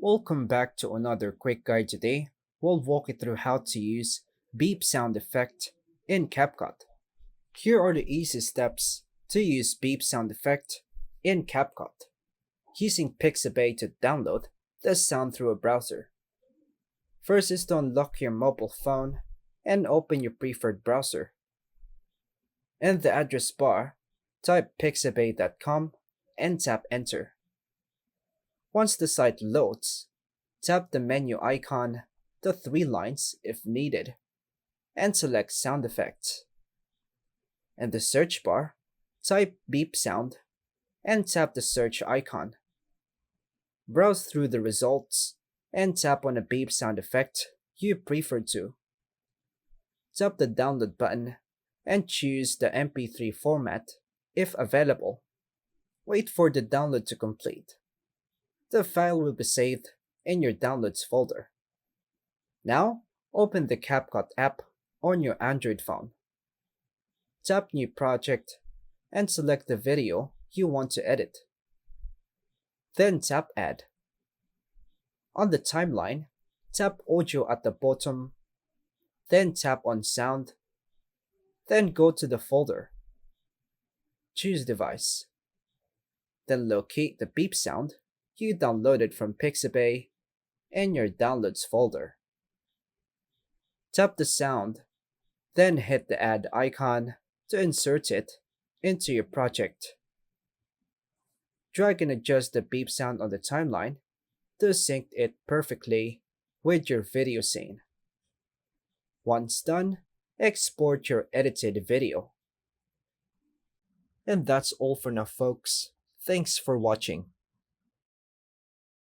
Welcome back to another quick guide today. We'll walk you through how to use beep sound effect in CapCut. Here are the easy steps to use beep sound effect in CapCut. Using Pixabay to download the sound through a browser. First is to unlock your mobile phone and open your preferred browser. In the address bar, type pixabay.com and tap enter. Once the site loads, tap the menu icon, the three lines if needed, and select Sound Effects. In the search bar, type beep sound and tap the search icon. Browse through the results and tap on a beep sound effect you prefer to. Tap the download button and choose the MP3 format if available. Wait for the download to complete. The file will be saved in your Downloads folder. Now, open the CapCut app on your Android phone. Tap New Project and select the video you want to edit. Then tap Add. On the timeline, tap Audio at the bottom, then tap on Sound, then go to the folder. Choose Device. Then locate the beep sound you downloaded from Pixabay in your Downloads folder. Tap the sound, then hit the Add icon to insert it into your project. Drag and adjust the beep sound on the timeline to sync it perfectly with your video scene. Once done, export your edited video. And that's all for now, folks. Thanks for watching.